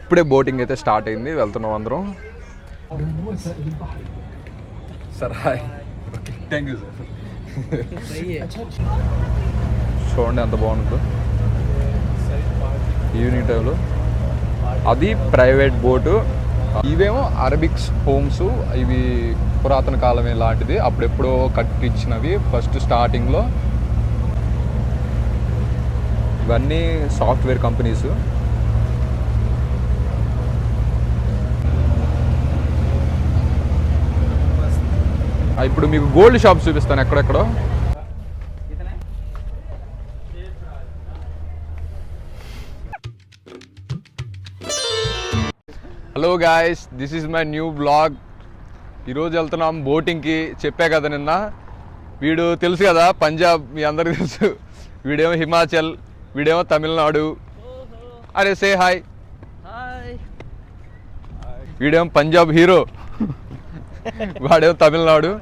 ఇప్పుడే బోటింగ్ అయితే స్టార్ట్ అయింది, వెళ్తున్నాం అందరం. Sir hi. Thank you sir. చూడండి ఎంత బాగుంటుందో ఈవినింగ్ టైంలో. అది ప్రైవేట్ బోటు. ఇవేమో అరబిక్స్ హోమ్స్. ఇవి పురాతన కాలమే లాంటిది, అప్పుడెప్పుడో కట్టించినవి ఫస్ట్ స్టార్టింగ్లో. ఇవన్నీ సాఫ్ట్వేర్ కంపెనీస్. ఇప్పుడు మీకు గోల్డ్ షాప్స్ చూపిస్తాను ఎక్కడెక్కడో. Hello guys, this is my new blog. ఈరోజు వెళ్తున్నాం బోటింగ్కి. చెప్పా కదా నిన్న, వీడు తెలుసు కదా పంజాబ్, మీ అందరికి తెలుసు. వీడేమో హిమాచల్, వీడేమో తమిళనాడు. అరే సే హాయ్. వీడేమో పంజాబ్ హీరో, వాడేమో తమిళనాడు.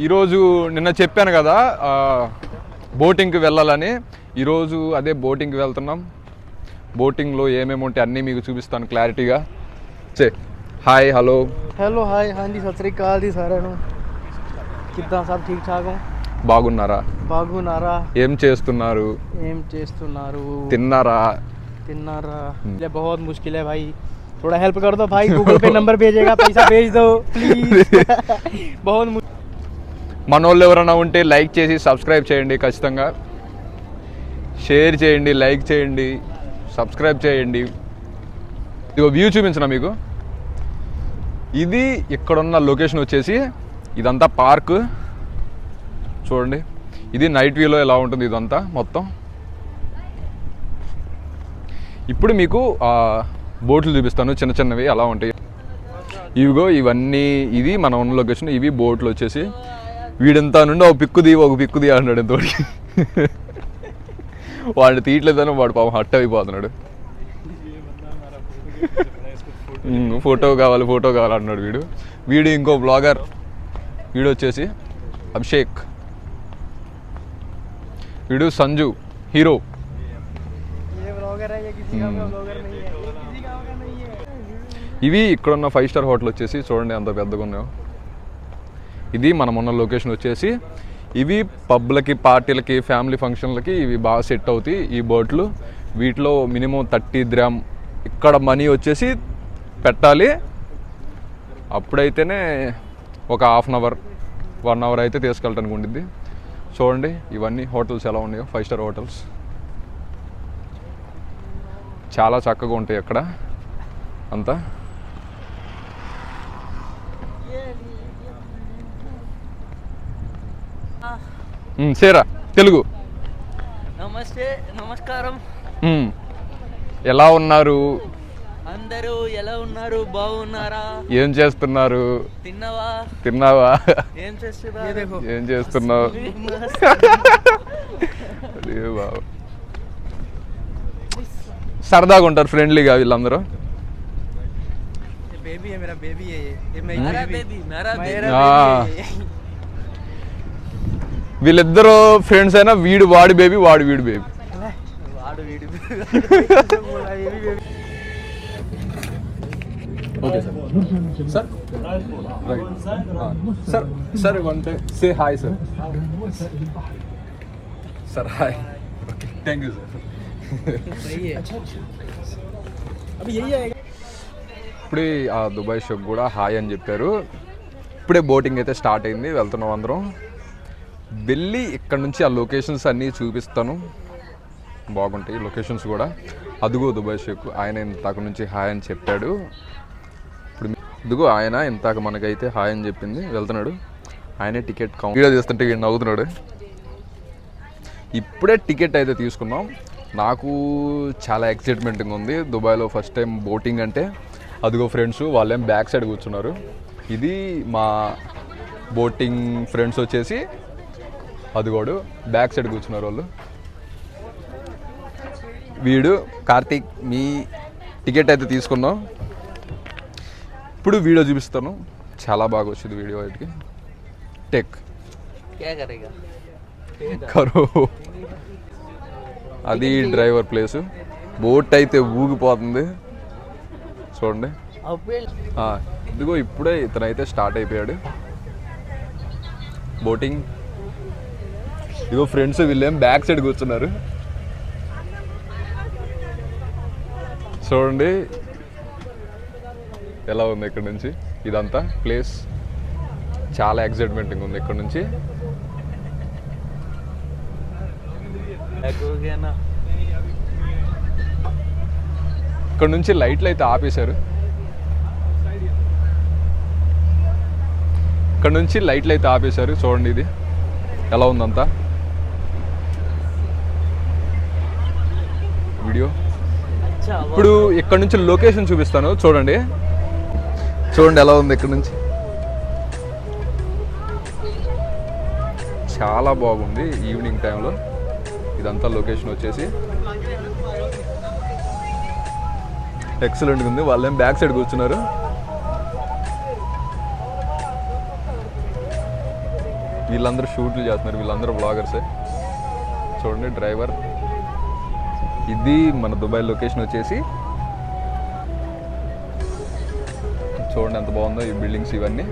ఈరోజు నిన్న చెప్పాను కదా బోటింగ్కి వెళ్ళాలని, ఈరోజు అదే బోటింగ్కి వెళ్తున్నాం. బోటింగ్లో ఏమేమి ఉంటాయి అన్నీ మీకు చూపిస్తాను క్లారిటీగా. Say hi. Hello hello hi हाँ जी सत श्री अकाल जी सारे कितना सब ठीक ठाक हो? బాగున్నారా? బాగున్నారా? ఏం చేస్తున్నారు? తిన్నారా? ये बहुत मुश्किल है भाई, थोड़ा हेल्प कर दो भाई. गूगल पे नंबर भेजेगा, पैसा भेज दो प्लीज. बहुत మనోళ్ళు ఎవరైనా ఉంటే లైక్ చేసి సబ్స్క్రైబ్ చేయండి, ఖచ్చితంగా షేర్ చేయండి, లైక్ చేయండి, సబ్స్క్రైబ్ చేయండి. ఇదిగో వ్యూ చూపించిన మీకు. ఇది ఇక్కడున్న లొకేషన్ వచ్చేసి ఇదంతా పార్క్. చూడండి, ఇది నైట్ వ్యూలో ఎలా ఉంటుంది ఇదంతా మొత్తం. ఇప్పుడు మీకు బోట్లు చూపిస్తాను, చిన్న చిన్నవి అలా ఉంటాయి. ఇవిగో ఇవన్నీ, ఇది మనం ఉన్న లొకేషన్. ఇవి బోట్లు వచ్చేసి. వీడింతా నుండి ఒక పిక్కు తీ అన్నాడు ఎంతోటి. వాడిని తీయట్లేదని వాడు పాపం హట్ అయిపోతున్నాడు. ఫోటో కావాలి అన్నాడు వీడు. ఇంకో బ్లాగర్, వీడు వచ్చేసి అభిషేక్, వీడు సంజు హీరో. ఇవి ఇక్కడున్న 5 స్టార్ హోటల్ వచ్చేసి చూడండి ఎంత పెద్దగా ఉన్నాయో. ఇది మనం ఉన్న లొకేషన్ వచ్చేసి. ఇవి పబ్లకి, పార్టీలకి, ఫ్యామిలీ ఫంక్షన్లకి ఇవి బాగా సెట్ అవుతాయి ఈ బోట్లు. వీటిలో మినిమం 30 dirham ఇక్కడ మనీ వచ్చేసి పెట్టాలి. అప్పుడైతేనే ఒక హాఫ్ అన్ అవర్ 1 hour అయితే తీసుకెళ్ళటానికి ఉండిద్ది. చూడండి ఇవన్నీ హోటల్స్ ఎలా ఉన్నాయో, 5 స్టార్ హోటల్స్. చాలా చక్కగా ఉంటాయి అక్కడ అంతా. సేరా తెలుగు. నమస్తే, నమస్కారం. ఎలా ఉన్నారు అందరూ? ఎలా ఉన్నారు? బాగున్నారా? ఏం చేస్తున్నారు? తిన్నావా? ఏం చేస్తున్నావు? సరదాగా ఉంటారు, ఫ్రెండ్లీగా వీళ్ళందరూ. వీళ్ళిద్దరు ఫ్రెండ్స్ అయినా వీడు వాడి బేబీ, వాడు వీడి baby. Okay sir. Sir sir one time say hi sir. Sir hi. Okay thank you sir. ఇప్పుడే ఆ దుబాయ్ షోకి కూడా హాయ్ అని చెప్పారు. ఇప్పుడే బోటింగ్ అయితే స్టార్ట్ అయింది, వెళ్తున్నాం అందరం. వెళ్ళి ఇక్కడ నుంచి ఆ లొకేషన్స్ అన్నీ చూపిస్తాను, బాగుంటాయి లొకేషన్స్ కూడా. అదిగో దుబాయ్ షేక్, ఆయన ఇంతకు నుంచి హాయ్ అని చెప్పాడు. ఇప్పుడు ఇదిగో ఆయన ఇంతకు మనకైతే హాయ్ అని చెప్పింది, వెళ్తున్నాడు. ఆయనే టికెట్ వీడియో తీస్తుంటే నవ్వుతున్నాడు. ఇప్పుడే టికెట్ అయితే తీసుకున్నాం. నాకు చాలా ఎక్సైట్మెంట్గా ఉంది దుబాయ్లో ఫస్ట్ టైం బోటింగ్ అంటే. అదిగో ఫ్రెండ్స్, వాళ్ళేం బ్యాక్ సైడ్ కూర్చున్నారు. ఇది మా బోటింగ్ ఫ్రెండ్స్ వచ్చేసి అదిగోడు బ్యాక్ సైడ్ కూర్చున్నారు వాళ్ళు. వీడు కార్తీక్. మీ టికెట్ అయితే తీసుకున్నాం. ఇప్పుడు వీడియో చూపిస్తాను, చాలా బాగా వచ్చింది వీడియో. వాటికి టెక్ కరో. అది డ్రైవర్ ప్లేసు. బోట్ అయితే ఊగిపోతుంది. చూడండి. ఇదిగో ఇప్పుడే ఇతనైతే స్టార్ట్ అయిపోయాడు బోటింగ్. ఇదిగో ఫ్రెండ్స్ వీళ్ళేం బ్యాక్ సైడ్ కూర్చున్నారు చూడండి ఎలా ఉంది ఇక్కడ నుంచి. ఇదంతా ప్లేస్ చాలా ఎక్సైట్మెంటింగ్ ఉంది ఇక్కడ నుంచి. ఇక్కడ నుంచి లైట్లు అయితే ఆపేశారు. ఇక్కడ నుంచి లైట్లు అయితే ఆపేశారు చూడండి. ఇది ఎలా ఉందంతా వీడియో. ఇప్పుడు ఇక్కడ నుంచి లొకేషన్ చూపిస్తాను చూడండి. చూడండి ఎలా ఉంది ఇక్కడ నుంచి. చాలా బాగుంది ఈవినింగ్ టైంలో. ఇదంతా లొకేషన్ వచ్చేసి ఎక్సలెంట్గా ఉంది. వాళ్ళేం బ్యాక్ సైడ్ కూర్చున్నారు. వీళ్ళందరూ షూట్లు చేస్తున్నారు. వీళ్ళందరూ బ్లాగర్సే. చూడండి డ్రైవర్. ఇది మన దుబాయ్ లొకేషన్ వచ్చేసి. చూడండి ఎంత బాగుందో ఈ బిల్డింగ్స్ ఇవన్నీ.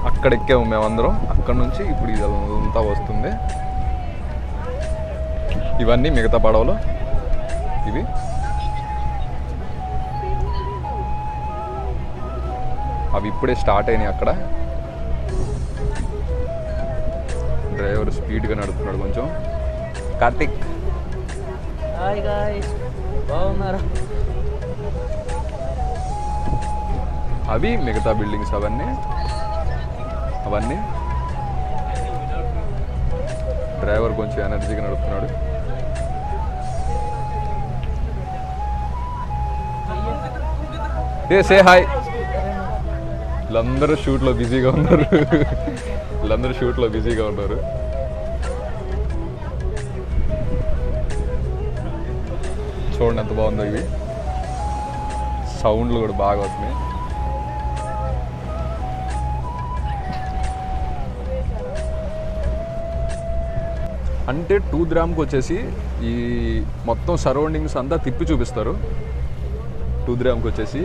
అక్కడ ఎక్కాము మేమందరం. అక్కడ నుంచి ఇప్పుడు ఇదంతా వస్తుంది. ఇవన్నీ మిగతా పడవలు ఇవి. అవి ఇప్పుడే స్టార్ట్ అయినాయి అక్కడ. డ్రైవర్ స్పీడ్గా నడుపుతున్నాడు కొంచెం. కార్తిక్ హాయ్ గాయ్స్, బాగున్నారా? అవి మిగతా బిల్డింగ్స్ అవన్నీ డ్రైవర్ కొంచెం ఎనర్జీగా నడుపుతున్నాడు. Say hi. వీళ్ళందరూ షూట్లో బిజీగా ఉన్నారు. చూడండి ఎంత బాగుందో. ఇవి సౌండ్లు కూడా బాగా వస్తున్నాయి. అంటే 2 dirhamకి వచ్చేసి ఈ మొత్తం సరౌండింగ్స్ అంతా తిప్పి చూపిస్తారు. 2 dirhamకి వచ్చేసి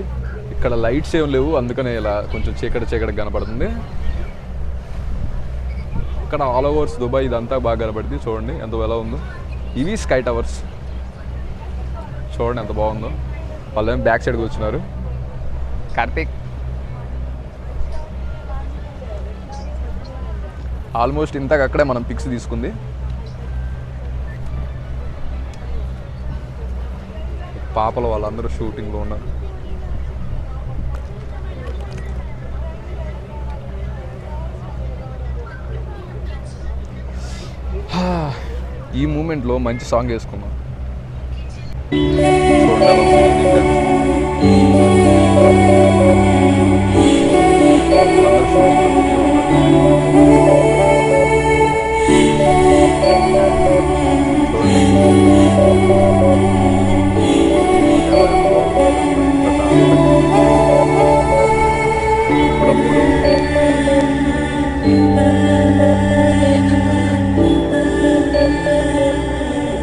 ఇక్కడ లైట్స్ ఏం లేవు, అందుకనే ఇలా కొంచెం చీకటి కనపడుతుంది. ఇక్కడ ఆల్ ఓవర్స్ దుబాయ్ ఇదంతా బాగా కనపడుతుంది. చూడండి ఎంత ఎలా ఉందో. ఇవి స్కై టవర్స్. చూడండి ఎంత బాగుందో. వాళ్ళేమో బ్యాక్ సైడ్ కూర్చున్నారు. కార్తిక్ ఆల్మోస్ట్ ఇంతకు అక్కడే మనం పిక్స్ తీసుకుంది. పాపలు వాళ్ళందరూ షూటింగ్లో ఉన్నారు. ఈ మూమెంట్లో మంచి సాంగ్ వేసుకున్నాం.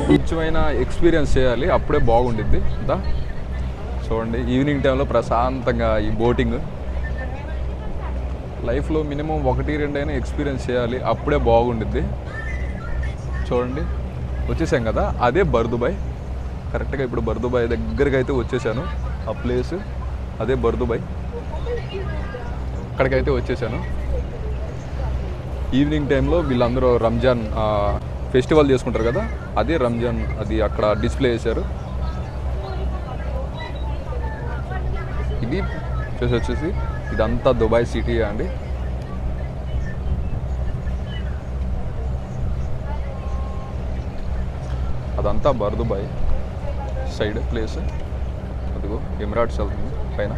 కొంచెమైనా ఎక్స్పీరియన్స్ చేయాలి, అప్పుడే బాగుండిద్ది అంతా. చూడండి ఈవినింగ్ టైంలో ప్రశాంతంగా ఈ బోటింగ్ లైఫ్లో మినిమం 1-2 అయినా ఎక్స్పీరియన్స్ చేయాలి, అప్పుడే బాగుండిద్ది. చూడండి వచ్చేసాం కదా, అదే బర్దుబాయ్. కరెక్ట్గా ఇప్పుడు బర్దుబాయ్ దగ్గరికి అయితే వచ్చేసాను. ఆ ప్లేస్ అదే బర్దుబాయ్. అక్కడికైతే వచ్చేసాను. ఈవినింగ్ టైంలో వీళ్ళందరూ రంజాన్ ఫెస్టివల్ చేసుకుంటారు కదా, అదే రంజాన్ అది అక్కడ డిస్ప్లే చేశారు. ఇది వచ్చేసి ఇదంతా దుబాయ్ సిటీ అండి. అదంతా బర్దుబాయ్ సైడ్ ప్లేస్. అదిగో ఎమిరాట్స్ వెళ్తుంది పైన.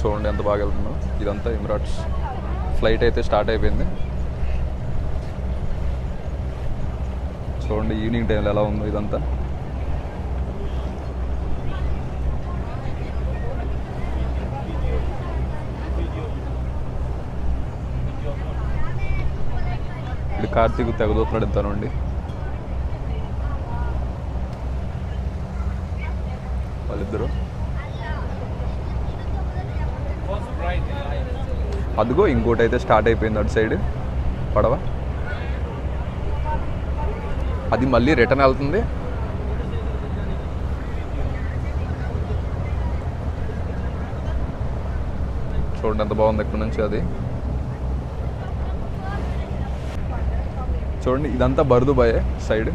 చూడండి ఎంత బాగా వెళ్తుందో. ఇదంతా ఎమిరాట్స్. ఫ్లైట్ అయితే స్టార్ట్ అయిపోయింది. చూడండి ఈవినింగ్ టైంలో ఎలా ఉందో ఇదంతా. ఇది కార్తీక్ తెగదూతున్నాడు ఇంతనండి. వాళ్ళిద్దరు అదిగో ఇంకోటి అయితే స్టార్ట్ అయిపోయింది అటు సైడ్ పడవ. అది మళ్ళీ రిటర్న్ వెళ్తుంది. చూడండి ఎంత బాగుంది ఇక్కడ నుంచి. అది చూడండి ఇదంతా బర్దుబాయే సైడ్.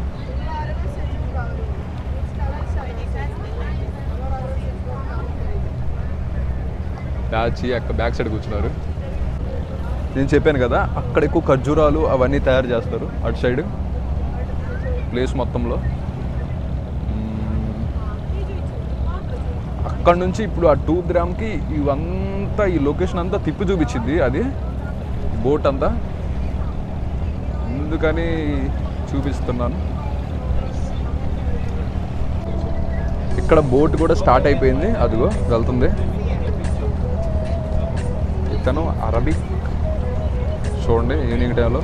బ్యాక్ సైడ్ కూర్చున్నారు. నేను చెప్పాను కదా అక్కడ ఎక్కువ ఖర్జూరాలు అవన్నీ తయారు చేస్తారు అటు సైడ్ ప్లేస్ మొత్తంలో. అక్కడ నుంచి ఇప్పుడు ఆ 2 గ్రామ్కి ఇవంతా ఈ లొకేషన్ అంతా తిప్పి చూపించింది అది బోట్ అంతా. అందుకని చూపిస్తున్నాను. ఇక్కడ బోట్ కూడా స్టార్ట్ అయిపోయింది. అదిగో వెళ్తుంది. ఇతను అరబిక్ చూడండి ఈవినింగ్ టైంలో.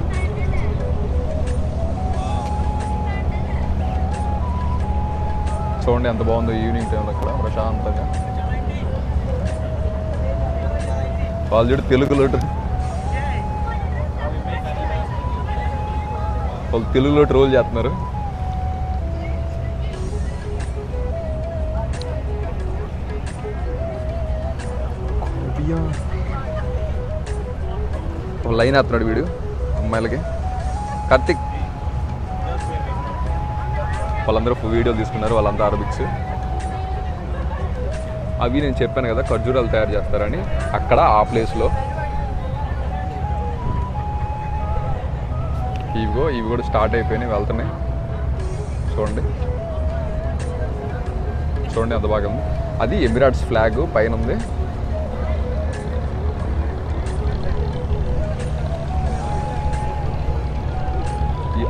చూడండి ఎంత బాగుందో ఈవినింగ్ టైంలో ఇక్కడ ప్రశాంతంగా. వాళ్ళు చూడు తెలుగులో వాళ్ళు తెలుగులో ట్రోల్ చేస్తున్నారు. లైన్ వేస్తున్నాడు వీడు అమ్మాయిలకి. కార్తిక్ వాళ్ళందరూ వీడియోలు తీసుకున్నారు. వాళ్ళంతా అరబిక్స్. అవి నేను చెప్పాను కదా ఖర్జూరాలు తయారు చేస్తారని అక్కడ ఆ ప్లేస్లో. ఇవి కూడా స్టార్ట్ అయిపోయినాయి వెళ్తున్నాయి. చూడండి చూడండి ఎంత బాగా ఉంది. అది ఎమిరాట్స్ ఫ్లాగ్ పైన ఉంది.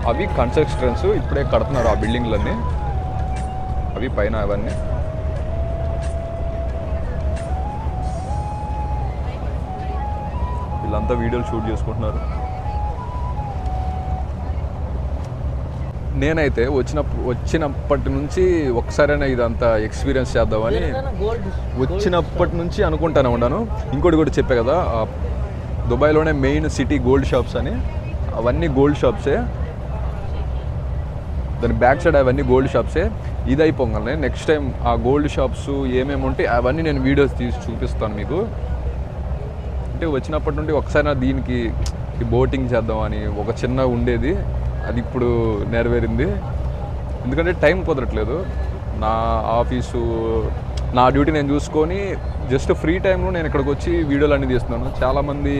అవి కన్స్ట్రక్షన్స్ ఇప్పుడే కడుతున్నారు ఆ బిల్డింగ్లన్నీ. అవి పైన అవన్నీ. వీళ్ళంతా వీడియోలు షూట్ చేసుకుంటున్నారు. నేనైతే వచ్చినప్పటి నుంచి ఒకసారైనా ఇదంతా ఎక్స్పీరియన్స్ చేద్దామని వచ్చినప్పటి నుంచి అనుకుంటానే ఉన్నాను. ఇంకోటి కూడా చెప్పే కదా దుబాయ్లోనే మెయిన్ సిటీ గోల్డ్ షాప్స్ అని. అవన్నీ గోల్డ్ షాప్సే. దాని బ్యాక్ సైడ్ అవన్నీ గోల్డ్ షాప్సే. ఇది అయిపోగానే నెక్స్ట్ టైం ఆ గోల్డ్ షాప్స్ ఏమేమి ఉంటాయి అవన్నీ నేను వీడియోస్ తీసి చూపిస్తాను మీకు. అంటే వచ్చినప్పటి నుండి ఒకసారి దీనికి బోటింగ్ చేద్దామని ఒక చిన్న ఉండేది. అది ఇప్పుడు నెరవేరింది. ఎందుకంటే టైం కుదరట్లేదు. నా ఆఫీసు నా డ్యూటీ నేను చూసుకొని జస్ట్ ఫ్రీ టైంలో నేను ఇక్కడికి వచ్చి వీడియోలు అన్నీ తీస్తున్నాను. చాలామంది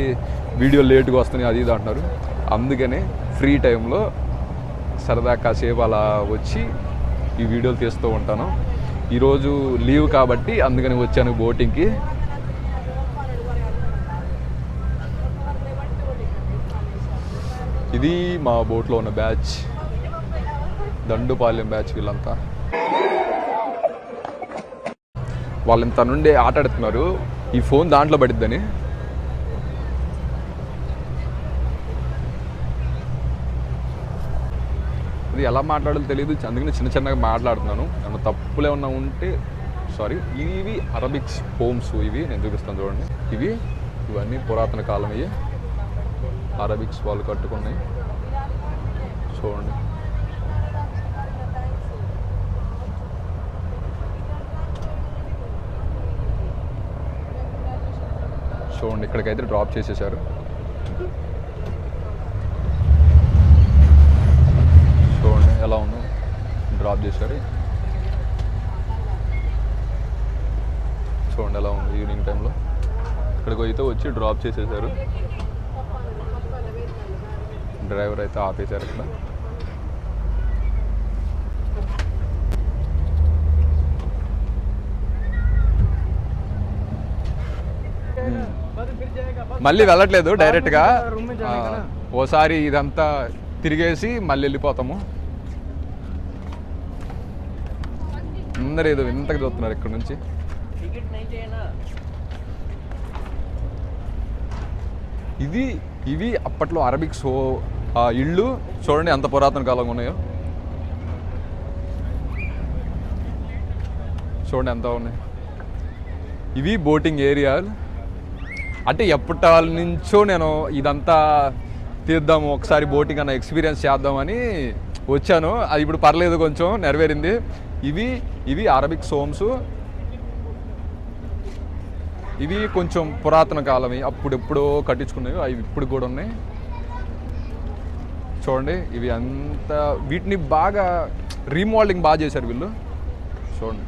వీడియోలు లేట్గా వస్తున్నాయి అది ఇది అంటున్నారు. అందుకనే ఫ్రీ టైంలో సరదా కాసేపు అలా వచ్చి ఈ వీడియోలు తీస్తూ ఉంటాను. ఈరోజు లీవ్ కాబట్టి అందుకని వచ్చాను బోటింగ్కి. ఇది మా బోట్లో ఉన్న బ్యాచ్, దండుపాలెం బ్యాచ్. వీళ్ళంతా వాళ్ళంత నుండి ఆట ఆడుతున్నారు. ఈ ఫోన్ దాంట్లో పడిద్దని. అది ఎలా మాట్లాడాలో తెలియదు, అందుకని చిన్నగా మాట్లాడుతున్నాను. ఏమన్నా తప్పులు ఏమన్నా ఉంటే సారీ. ఇవి అరబిక్స్ హోమ్స్. ఇవి నేను చూపిస్తాను చూడండి. ఇవన్నీ పురాతన కాలం. ఇవి అరబిక్స్ వాళ్ళు కట్టుకున్నాయి. చూడండి చూడండి ఇక్కడికైతే డ్రాప్ చేసేసారు. చూడండి ఎలా ఉందో డ్రాప్ చేశారు. చూడండి ఎలా ఉంది ఈవినింగ్ టైంలో. ఇక్కడికి అయితే వచ్చి డ్రాప్ చేసేసారు. డ్రైవర్ అయితే ఆపేశారు ఇక్కడ. మళ్ళీ వెళ్ళట్లేదు డైరెక్ట్గా. ఓసారి ఇదంతా తిరిగేసి మళ్ళీ వెళ్ళిపోతాము. అందరూ ఏదో వింతగా చూస్తున్నారు ఇక్కడ నుంచి. ఇవి అప్పట్లో అరబిక్స్ ఆ ఇళ్ళు చూడండి ఎంత పురాతన కాలంగా ఉన్నాయో. చూడండి ఎంత ఉన్నాయి. ఇవి బోటింగ్ ఏరియాలు. అంటే ఎప్పటి నుంచో నేను ఇదంతా తీద్దాము, ఒకసారి బోటింగ్ అన్న ఎక్స్పీరియన్స్ చేద్దామని వచ్చాను. అది ఇప్పుడు పర్లేదు, కొంచెం నెరవేరింది. ఇవి అరబిక్ సోమ్స్. ఇవి కొంచెం పురాతన కాలమే, అప్పుడెప్పుడో కట్టించుకునేవి. అవి ఇప్పుడు కూడా ఉన్నాయి. చూడండి ఇవి అంతా, వీటిని బాగా రీమోడలింగ్ బాగా చేశారు వీళ్ళు. చూడండి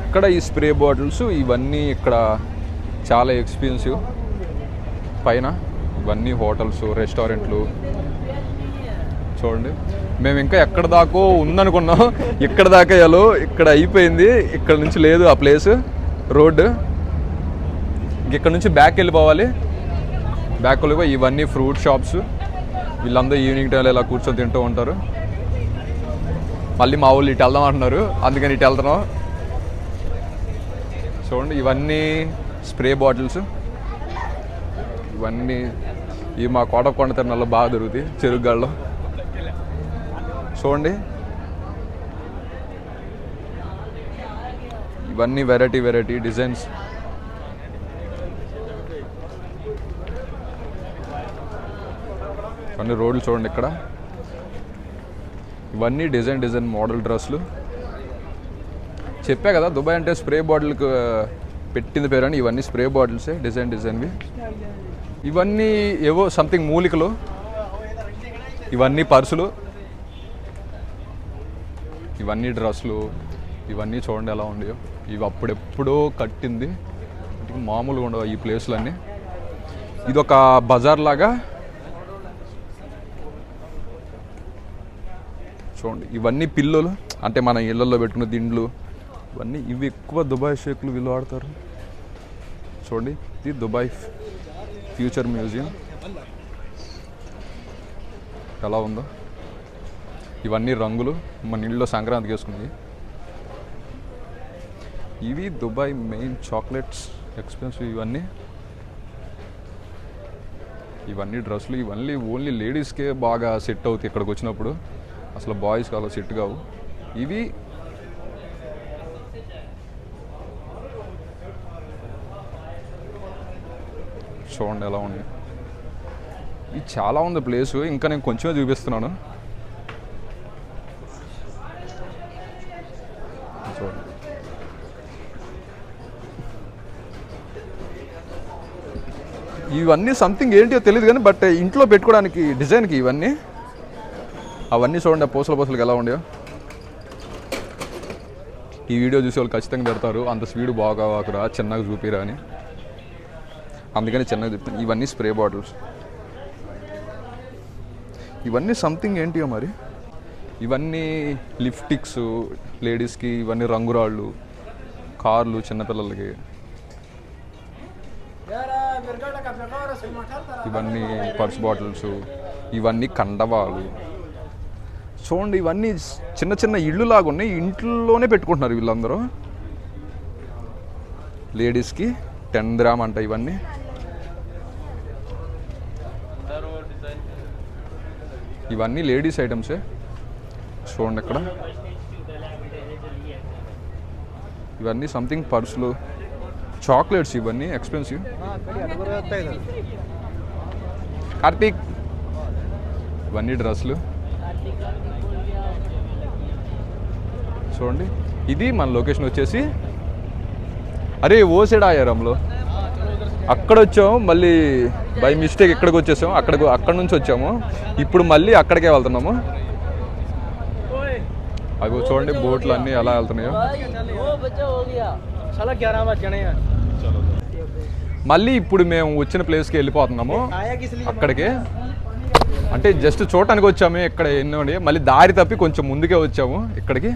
ఇక్కడ ఈ స్ప్రే బాటిల్స్ ఇవన్నీ ఇక్కడ చాలా ఎక్స్పెన్సివ్. పైన ఇవన్నీ హోటల్స్, రెస్టారెంట్లు. చూడండి మేము ఇంకా ఎక్కడ దాకో ఉందనుకున్నాం, ఇక్కడ దాకా వెళ్ళో, ఇక్కడ అయిపోయింది. ఇక్కడ నుంచి లేదు ఆ ప్లేస్, రోడ్డు. ఇక్కడ నుంచి బ్యాక్ వెళ్ళిపోవాలి. బ్యాక్ వెళ్ళిపోయి ఇవన్నీ ఫ్రూట్ షాప్స్. వీళ్ళందరూ ఈవినింగ్ టైంలో ఇలా కూర్చొని తింటూ ఉంటారు. మళ్ళీ మా వాళ్ళు ఇటు వెళ్దాం అంటున్నారు, అందుకని ఇటు వెళ్తున్నాం. చూడండి ఇవన్నీ స్ప్రే బాటిల్స్. ఇవన్నీ ఇవి మా కోటకొండ తిరణాల్లో బాగా దొరుకుతాయి, చెరుకుగాళ్ళలో. చూడండి ఇవన్నీ వెరైటీ డిజైన్స్. ఇవన్నీ రోడ్లు చూడండి ఇక్కడ. ఇవన్నీ డిజైన్ మోడల్ డ్రెస్సులు. చెప్పా కదా దుబాయ్ అంటే స్ప్రే బాటిల్కి పెట్టింది పేరు అని. ఇవన్నీ స్ప్రే బాటిల్సే, డిజైన్వి. ఇవన్నీ ఏవో సంథింగ్ మూలికలు. ఇవన్నీ పర్సులు, ఇవన్నీ డ్రెస్సులు. ఇవన్నీ చూడండి ఎలా ఉండేవో. ఇవి అప్పుడెప్పుడో కట్టింది, మామూలుగా ఉండవు ఈ ప్లేస్లన్నీ. ఇదొక బజార్ లాగా. చూడండి ఇవన్నీ పిల్లలు, అంటే మన ఇళ్ళల్లో పెట్టుకున్న దిండ్లు ఇవన్నీ. ఇవి ఎక్కువ దుబాయ్ షేక్లు వీళ్ళు వాడతారు. చూడండి ఇది దుబాయ్ ఫ్యూచర్ మ్యూజియం ఎలా ఉందో. ఇవన్నీ రంగులు, మన ఇళ్ళలో సంక్రాంతికి వేసుకునేవి. ఇవి దుబాయ్ మెయిన్ చాక్లెట్స్, ఎక్స్పెన్సివ్ ఇవన్నీ డ్రెస్సులు. ఇవన్నీ ఓన్లీ లేడీస్కే బాగా సెట్ అవుతాయి ఇక్కడికి వచ్చినప్పుడు, అసలు బాయ్స్కి అలా సెట్ కావు. ఇవి చూడండి ఎలా ఉన్నాయి. ఇది చాలా ఉంది ప్లేసు, ఇంకా నేను కొంచెమే చూపిస్తున్నాను. చూడండి ఇవన్నీ సంథింగ్ ఏంటో తెలియదు కానీ, బట్ ఇంట్లో పెట్టుకోవడానికి డిజైన్కి ఇవన్నీ. అవన్నీ చూడండి పూసలకి ఎలా ఉండేవో. ఈ వీడియో చూసే వాళ్ళు ఖచ్చితంగా పెడతారు, అంత స్పీడ్ బాగా చిన్నగా చూపిరా అని. అందుకని చిన్నగా చెప్తాను. ఇవన్నీ స్ప్రే బాటిల్స్. ఇవన్నీ సంథింగ్ ఏంటియో మరి. ఇవన్నీ లిప్స్టిక్స్ లేడీస్కి. ఇవన్నీ రంగురాళ్ళు, కార్లు చిన్నపిల్లలకి. ఇవన్నీ పర్స్ బాటిల్స్. ఇవన్నీ కండవాలు. చూడండి ఇవన్నీ చిన్న ఇళ్ళు లాగా ఉన్నాయి, ఇంట్లోనే పెట్టుకుంటున్నారు వీళ్ళందరూ. లేడీస్కి 10 గ్రామ్ అంట ఇవన్నీ. ఇవన్నీ లేడీస్ ఐటమ్సే. చూడండి ఇక్కడ ఇవన్నీ సంథింగ్ పర్సులు, చాక్లెట్స్. ఇవన్నీ ఎక్స్పెన్సివ్. కార్తీక్ ఇవన్నీ డ్రెస్సులు. చూడండి ఇది మన లొకేషన్ వచ్చేసి, అరే ఓసెడ్ ఆయారంలో అక్కడ వచ్చాము, మళ్ళీ బై మిస్టేక్ ఇక్కడికి వచ్చేసాము. అక్కడ నుంచి వచ్చాము, ఇప్పుడు మళ్ళీ అక్కడికే వెళ్తున్నాము. అవి చూడండి బోట్లు అన్నీ ఎలా వెళ్తున్నాయో. మళ్ళీ ఇప్పుడు మేము వచ్చిన ప్లేస్కి వెళ్ళిపోతున్నాము అక్కడికే. అంటే జస్ట్ చూడటానికి వచ్చాము, ఇక్కడ ఎన్నోండి. మళ్ళీ దారి తప్పి కొంచెం ముందుకే వచ్చాము ఇక్కడికి.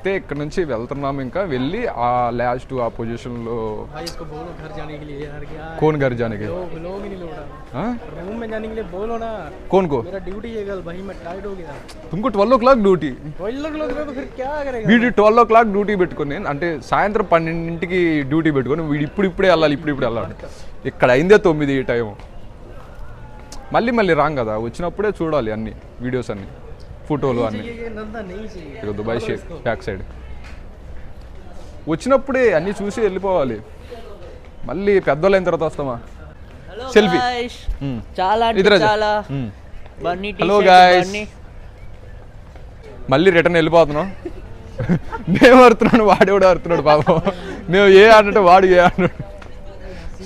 అయితే ఇక్కడ నుంచి వెళ్తున్నాము, ఇంకా వెళ్ళి ఆ లాస్ట్ ఆ పొజిషన్లో. भाई इसको बोलो घर जाने के लिए यार, क्या कौन घर जाने के? लोग ही नहीं लोग हाँ? रूम में जाने के लिए बोलो ना। कौन को? मेरा ड्यूटी है कल भाई, मैं टाइट हो गया। तुमको 12 o'clock డ్యూటీ? 12 o'clock तो फिर क्या करेगा? వీడి 12 o'clock డ్యూటీ పెట్టుకుని, అంటే సాయంత్రం 12ంటికి డ్యూటీ పెట్టుకొని వీడు ఇప్పుడిప్పుడే వెళ్ళాలి, ఇప్పుడిప్పుడే వెళ్ళాలి. ఇక్కడ అయిందే 9 ఈ టైం. మళ్ళీ రాంగ్ కదా, వచ్చినప్పుడే చూడాలి అన్ని వీడియోస్ అన్ని, ఫోటోలు అన్ని. ये नंदा नहीं चाहिए। ఇక దుబాయ్ షేక్ బ్యాక్ సైడ్ వచ్చినప్పుడే అన్నీ చూసి వెళ్ళిపోవాలి. మళ్ళీ పెద్దోళ్ళైన తర్వాత వస్తామా? సెల్ఫీ. చాలా ఇద్దరు చాలా బన్నీ హలో గాయ్స్, మళ్ళీ రిటర్న్ వెళ్ళిపోతున్నాం. మేము ఆడుతున్నాను, వాడు కూడా ఆడుతున్నాడు పాపం. మేము ఏ ఆడినట్టు వాడు ఏ ఆడినాడు.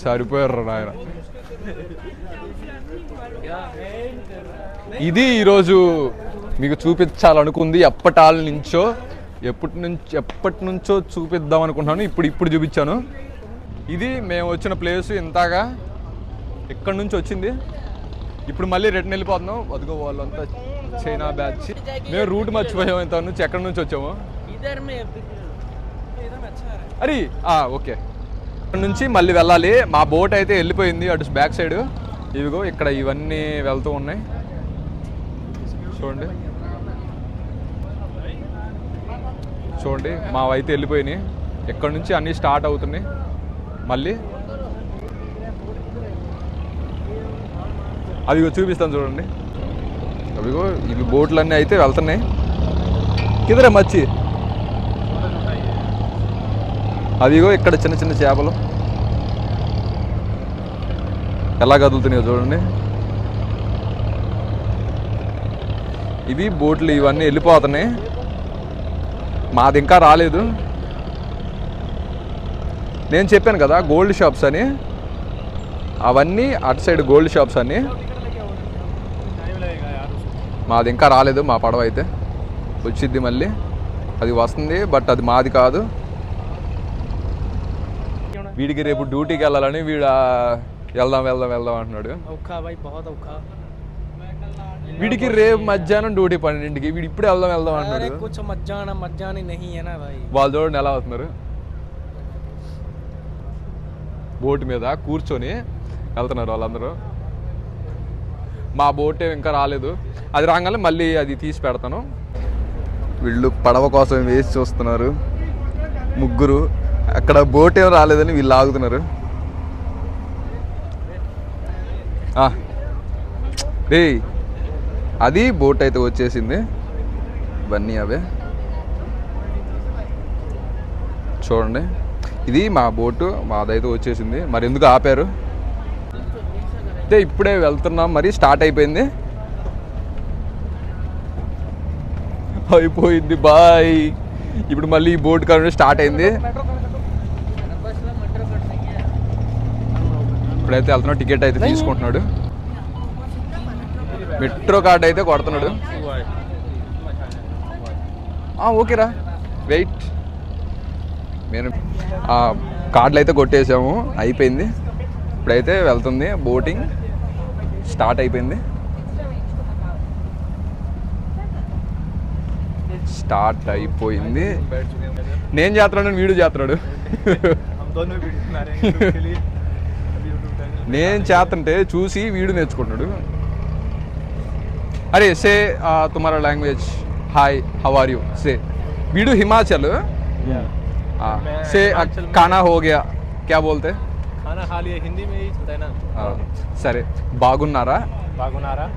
సరిపోయారు నాయన. ఇది ఈరోజు మీకు చూపించాలనుకుంది. ఎప్పటి నుంచో చూపిద్దాం అనుకుంటున్నాను. ఇప్పుడు చూపించాను. ఇది మేము వచ్చిన ప్లేస్. ఇంతగా ఇక్కడ నుంచి వచ్చింది. ఇప్పుడు మళ్ళీ రిటర్న్ వెళ్ళిపోతున్నాం. అదిగో వాళ్ళంతా చైనా బ్యాచ్. మేము రూట్ మర్చిపోయాము. ఇంత నుంచి ఎక్కడి నుంచి వచ్చాము? అరే ఓకే, ఇక్కడ నుంచి మళ్ళీ వెళ్ళాలి. మా బోట్ అయితే వెళ్ళిపోయింది అటు బ్యాక్ సైడ్. ఇవిగో ఇక్కడ ఇవన్నీ వెళ్తూ ఉన్నాయి చూడండి. మావైతే వెళ్ళిపోయినాయి. ఎక్కడి నుంచి అన్నీ స్టార్ట్ అవుతున్నాయి మళ్ళీ. అవిగో చూపిస్తాను చూడండి. అవిగో ఇవి బోట్లన్నీ అయితే వెళ్తున్నాయి. కిదరే మచ్చి. అవిగో ఇక్కడ చిన్న చిన్న చేపలు ఎలా కదులుతున్నాయో చూడండి. ఇవి బోట్లు ఇవన్నీ వెళ్ళిపోతున్నాయి. మాది ఇంకా రాలేదు. నేను చెప్పాను కదా గోల్డ్ షాప్స్ అని, అవన్నీ అటు సైడ్ గోల్డ్ షాప్స్ అని. మాది ఇంకా రాలేదు. మా పడవ అయితే వచ్చిద్ది మళ్ళీ. అది వస్తుంది, బట్ అది మాది కాదు. వీడికి రేపు డ్యూటీకి వెళ్ళాలని వీడు వెళ్దాం అంటున్నాడు. వీడికి రేపు మధ్యాహ్నం డ్యూటీ 12ంటికి. వీడు ఇప్పుడే వెళ్దాం అంటున్నాడు. వాళ్ళు చూడండి ఎలా అవుతున్నారు. బోట్ మీద కూర్చొని వెళ్తున్నారు వాళ్ళందరూ. మా బోట్ ఇంకా రాలేదు. అది రాగానే మళ్ళీ అది తీసి పెడతాను. వీళ్ళు పడవ కోసం వేసి చూస్తున్నారు ముగ్గురు. అక్కడ బోట్ ఏం రాలేదని వీళ్ళు ఆగుతున్నారు. రే అది బోట్ అయితే వచ్చేసింది. ఇవన్నీ అవే చూడండి. ఇది మా బోటు, మాదైతే వచ్చేసింది. మరి ఎందుకు ఆపారు? అయితే ఇప్పుడే వెళ్తున్నాం. మరి స్టార్ట్ అయిపోయింది. బాయ్. ఇప్పుడు మళ్ళీ ఈ బోట్ కాడ స్టార్ట్ అయింది. ఇప్పుడైతే వెళ్తున్నాడు. టికెట్ అయితే తీసుకుంటున్నాడు. మెట్రో కార్డ్ అయితే కొడుతున్నాడు. ఓకేరా వెయిట్. నేను కార్డులు అయితే కొట్టేసాము, అయిపోయింది. ఇప్పుడైతే వెళ్తుంది. బోటింగ్ స్టార్ట్ అయిపోయింది. నేను చేస్తున్నాడు, వీడు చేస్తున్నాడు. నేను చేస్తుంటే చూసి వీడు నేర్చుకుంటున్నాడు. अरे से तुम्हारा language hi how are you से वीडियो हिमाचल से खाना हो गया क्या बोलते खाना खा लिया हिंदी में ही होता है ना సరే బాగున్నారా బాగున్నారా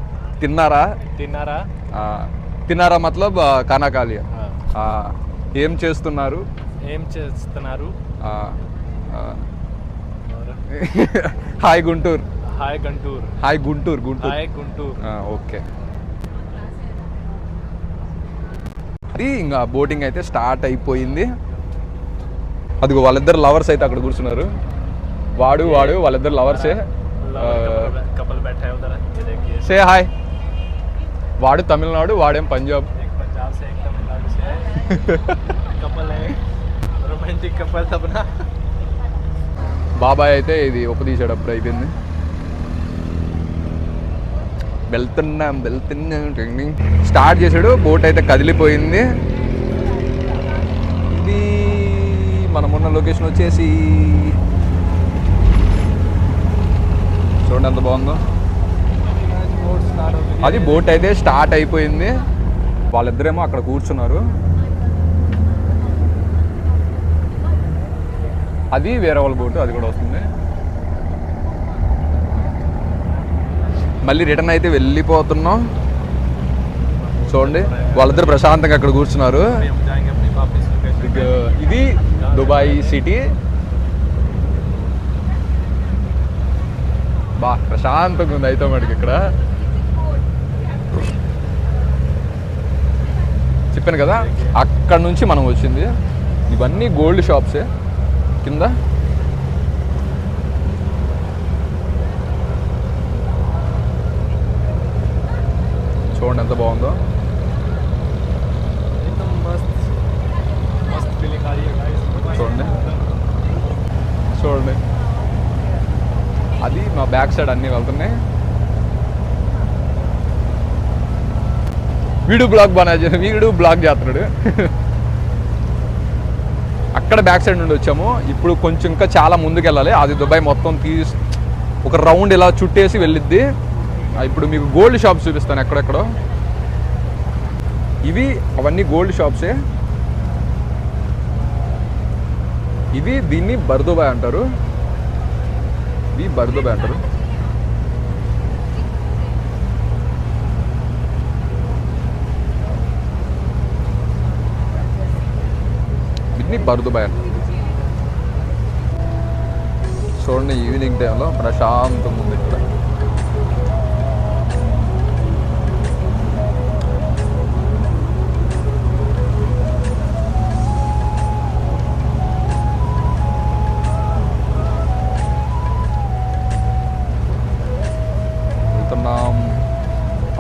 తిన్నారా తిన్నారా తిన్నారా मतलब खाना खा लिया ఏం చేస్తున్నారు hi Guntur hi Guntur okay. అది ఇంకా బోటింగ్ అయితే స్టార్ట్ అయిపోయింది. అదిగో వాళ్ళిద్దరు లవర్స్ అయితే అక్కడ కూర్చున్నారు. వాడు వాళ్ళిద్దరు లవర్సే. Say hi. వాడు తమిళనాడు, వాడేం పంజాబ్. బాబాయ్ అయితే ఇది ఉపదీశాడు. అప్పుడు అయిపోయింది. వెళ్తున్నాం స్టార్ట్ చేశాడు. బోట్ అయితే కదిలిపోయింది. మనమున్న లొకేషన్ వచ్చేసి చూడండి ఎంత బాగుందో. అది బోట్ అయితే స్టార్ట్ అయిపోయింది. వాళ్ళిద్దరేమో అక్కడ కూర్చున్నారు. అది వేరే వాళ్ళ బోటు, అది కూడా వస్తుంది. మళ్ళీ రిటర్న్ అయితే వెళ్ళిపోతున్నాం. చూడండి వాళ్ళిద్దరు ప్రశాంతంగా అక్కడ కూర్చున్నారు. ఇది దుబాయ్ సిటీ. బా ప్రశాంతంగా ఉంది అయితే మనకి ఇక్కడ. చెప్పాను కదా అక్కడ నుంచి మనం వచ్చింది. ఇవన్నీ గోల్డ్ షాప్సే కింద. చూడండి ఎంత బాగుందో. చూడండి చూడండి అది మా బ్యాక్ సైడ్ అన్నీ వెళ్తున్నాయి. వీడు బ్లాగ్ చేస్తున్నాడు. అక్కడ బ్యాక్ సైడ్ నుండి వచ్చాము. ఇప్పుడు కొంచెం ఇంకా చాలా ముందుకు వెళ్ళాలి. అది దుబాయ్ మొత్తం ఒక రౌండ్ ఇలా చుట్టేసి వెళ్ళిద్ది. ఇప్పుడు మీకు గోల్డ్ షాప్స్ చూపిస్తాను ఎక్కడెక్కడో. అవన్నీ గోల్డ్ షాప్సే. దీన్ని బర్దుబాయ్ అంటారు. బర్దుబాయ్ అంటారు. దీన్ని బర్దుబాయ్ అంటారు. చూడండి ఈవినింగ్ టైంలో ప్రశాంతంగా ఉంది ఇక్కడ.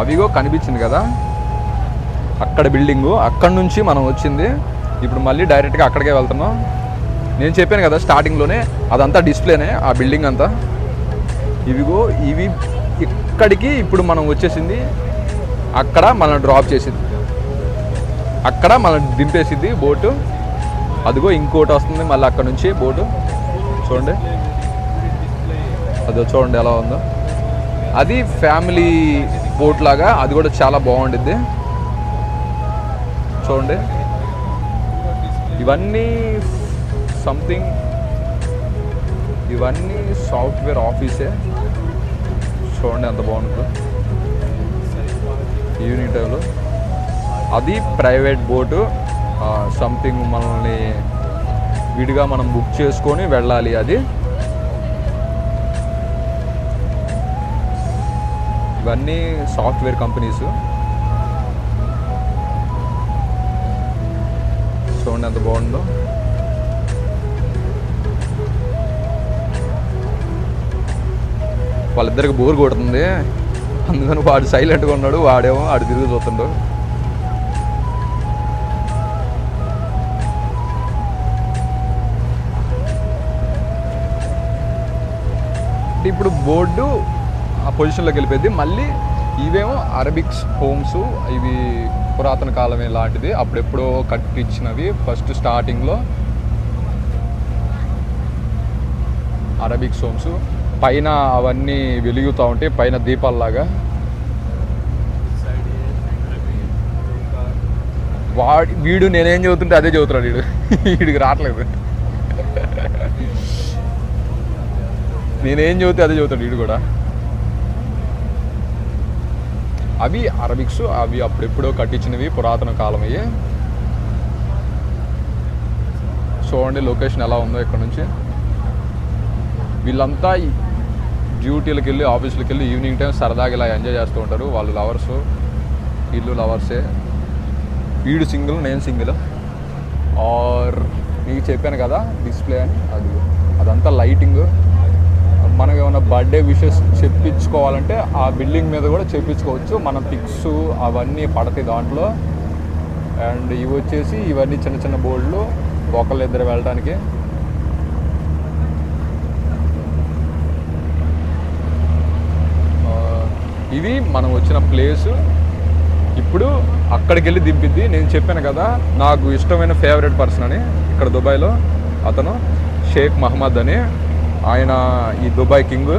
అవిగో కనిపించింది కదా అక్కడ బిల్డింగు. అక్కడ నుంచి మనం వచ్చింది. ఇప్పుడు మళ్ళీ డైరెక్ట్గా అక్కడికే వెళ్తున్నాం. నేను చెప్పాను కదా స్టార్టింగ్లోనే అదంతా డిస్ప్లేనే ఆ బిల్డింగ్ అంతా. ఇవి ఇక్కడికి ఇప్పుడు మనం వచ్చేసింది. అక్కడ మనం డ్రాప్ చేసింది, అక్కడ మనం దింపేసింది బోటు. అదిగో ఇంకోటి వస్తుంది మళ్ళీ అక్కడ నుంచి బోటు. చూడండి అదో చూడండి ఎలా ఉందో. అది ఫ్యామిలీ బోట్ లాగా, అది కూడా చాలా బాగుండిద్ది. చూడండి ఇవన్నీ ఇవన్నీ సాఫ్ట్వేర్ ఆఫీసే. చూడండి ఎంత బాగుంటుందో ఈవినింగ్ టైంలో. అది ప్రైవేట్ బోటు. సంథింగ్ మనల్ని విడిగా మనం బుక్ చేసుకొని వెళ్ళాలి. అది ఇవన్నీ సాఫ్ట్వేర్ కంపెనీస్. చూడండి ఎంత బాగుందో. వాళ్ళిద్దరికి బోర్ కొడుతుంది, అందుకని వాడు సైలెంట్గా ఉన్నాడు, వాడేమో ఆడు తిరిగి చూస్తుండు. ఇప్పుడు బోర్డు ఆ పొజిషన్లోకి వెళ్ళిపోయింది. మళ్ళీ ఇవేమో అరబిక్స్ హోమ్స్. ఇవి పురాతన కాలమే లాంటిది, అప్పుడెప్పుడో కట్టించినవి. ఫస్ట్ స్టార్టింగ్లో అరబిక్స్ హోమ్స్. పైన అవన్నీ వెలుగుతూ ఉంటాయి, పైన దీపాల్లాగా. వీడు నేనేం చదువుతుంటే అదే చదువుతున్నాడు. వీడికి రావట్లేదు. నేనేం చదివితే అదే చదువుతాడు వీడు కూడా. అవి అరబిక్స్. అవి అప్పుడెప్పుడో కట్టించినవి, పురాతన కాలం అయ్యి. చూడండి లొకేషన్ ఎలా ఉందో ఇక్కడ నుంచి. వీళ్ళంతా డ్యూటీలకు వెళ్ళి ఆఫీసులకు వెళ్ళి ఈవినింగ్ టైం సరదాగా ఇలా ఎంజాయ్ చేస్తూ ఉంటారు. వాళ్ళు లవర్స్, వీళ్ళు లవర్సే. వీడు సింగిల్, నేను సింగిల్. ఆర్ మీకు చెప్పాను కదా డిస్ప్లే అని, అదంతా లైటింగ్. మనం ఏమైనా బర్త్డే విషెస్ చెప్పించుకోవాలంటే ఆ బిల్డింగ్ మీద కూడా చెప్పించుకోవచ్చు. మన పిక్స్ అవన్నీ పడతాయి దాంట్లో. అండ్ ఇవి వచ్చేసి ఇవన్నీ చిన్న చిన్న బోర్డులు ఒకళ్ళిద్దరు వెళ్ళడానికి. ఇవి మనం వచ్చిన ప్లేసు. ఇప్పుడు అక్కడికి వెళ్ళి దింపిద్ది. నేను చెప్పాను కదా నాకు ఇష్టమైన ఫేవరెట్ పర్సన్ అని ఇక్కడ దుబాయ్లో. అతను షేక్ మహమ్మద్ అని, ఆయన ఈ దుబాయ్ కింగ్.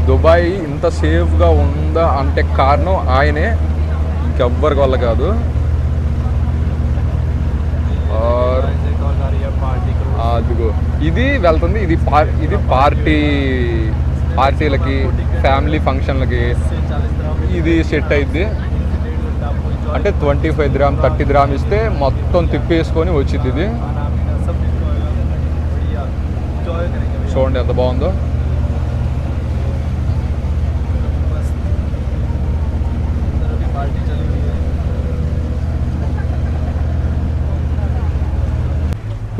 దుబాయ్ ఇంత సేఫ్గా ఉందా అంటే కారణం ఆయనే, ఇంకెవ్వరికి వల్ల కాదు. అదిగో ఇది వెళ్తుంది, ఇది పార్టీలకి ఫ్యామిలీ ఫంక్షన్లకి ఇది సెట్ అయింది. అంటే 25 dirham 30 dirham ఇస్తే మొత్తం తిప్పేసుకొని వచ్చింది. ఇది చూడండి ఎంత బాగుందో.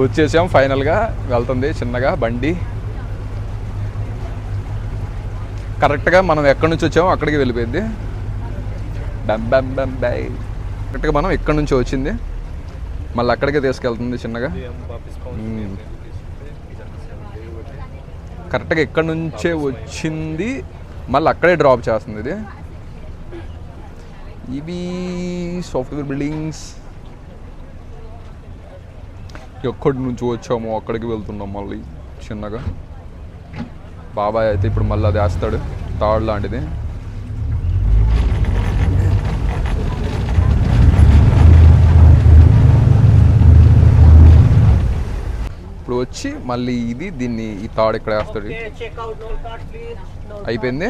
వచ్చేసాం ఫైనల్గా, వెళ్తుంది చిన్నగా బండి. కరెక్ట్గా మనం ఎక్కడి నుంచి వచ్చామో అక్కడికి వెళ్ళిపోయింది. బై కరెక్ట్గా మనం ఎక్కడి నుంచి వచ్చింది మళ్ళీ అక్కడికే తీసుకెళ్తుంది చిన్నగా. కరెక్ట్గా ఎక్కడి నుంచే వచ్చింది మళ్ళీ అక్కడే డ్రాప్ చేస్తుంది. ఇది ఇవి సాఫ్ట్వేర్ బిల్డింగ్స్. ఎక్కడి నుంచి వచ్చామో అక్కడికి వెళ్తున్నాం మళ్ళీ చిన్నగా. బాబాయ్ అయితే ఇప్పుడు మళ్ళీ అది వేస్తాడు తాడు లాంటిది. ఇప్పుడు వచ్చి మళ్ళీ దీన్ని ఈ తాడు ఇక్కడ వేస్తాడు. అయిపోయింది.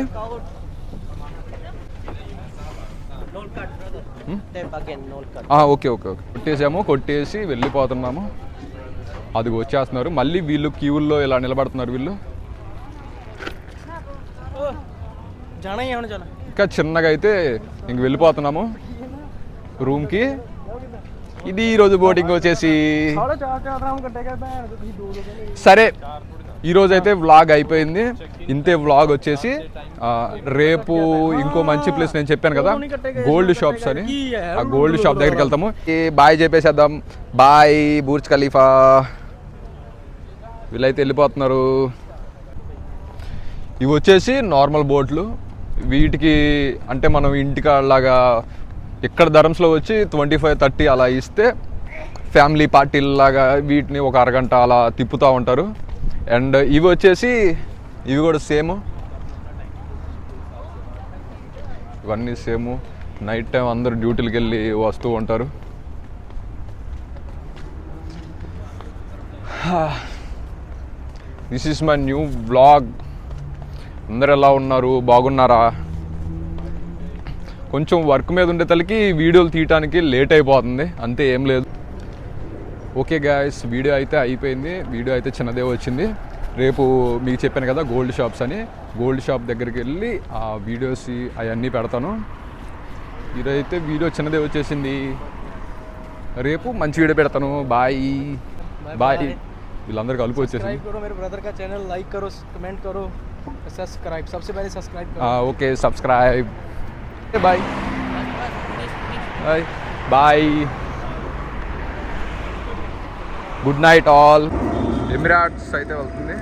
ఓకే ఓకే ఓకే కొట్టేసాము, కొట్టేసి వెళ్ళిపోతున్నాము. అది వచ్చేస్తున్నారు మళ్ళీ. వీళ్ళు క్యూల్లో ఇలా నిలబడుతున్నారు వీళ్ళు. ఇంకా చిన్నగా అయితే ఇంక వెళ్ళిపోతున్నాము రూమ్కి. ఇది ఈరోజు బోటింగ్ వచ్చేసి సరే. ఈరోజు అయితే వ్లాగ్ అయిపోయింది. ఇంతే వ్లాగ్ వచ్చేసి. రేపు ఇంకో మంచి ప్లేస్ నేను చెప్పాను కదా గోల్డ్ షాప్స్ అని, ఆ గోల్డ్ షాప్ దగ్గరికి వెళ్తాము. బాయ్ చెప్పేసేద్దాం. Bye Burj Khalifa. వీళ్ళైతే వెళ్ళిపోతున్నారు. ఇవి వచ్చేసి నార్మల్ బోట్లు. వీటికి అంటే మనం ఇంటికాడలాగా ఇక్కడ ధరమ్స్లో వచ్చి 25-30 అలా ఇస్తే ఫ్యామిలీ పార్టీలాగా వీటిని ఒక అరగంట అలా తిప్పుతూ ఉంటారు. అండ్ ఇవి వచ్చేసి ఇవి కూడా సేమ్, ఇవన్నీ సేమ్. నైట్ టైం అందరూ డ్యూటీలకు వెళ్ళి వస్తూ ఉంటారు. This is my new vlog. అందరు ఎలా ఉన్నారు, బాగున్నారా? కొంచెం వర్క్ మీద ఉండే తలకి వీడియోలు తీయటానికి లేట్ అయిపోతుంది, అంతే, ఏం లేదు. ఓకే గాయస్, వీడియో అయితే అయిపోయింది. వీడియో అయితే చిన్నదే వచ్చింది. రేపు మీకు చెప్పాను కదా గోల్డ్ షాప్స్ అని, గోల్డ్ షాప్ దగ్గరికి వెళ్ళి ఆ వీడియోస్ అవన్నీ పెడతాను. ఈరోజైతే వీడియో చిన్నదే వచ్చేసింది. రేపు మంచి వీడియో పెడతాను. Bye bye. వీళ్ళందరూ కలిపి వచ్చేసింది. Okay subscribe. Bye bye bye. Good night all. Emirates అయితే వెళ్తుంది.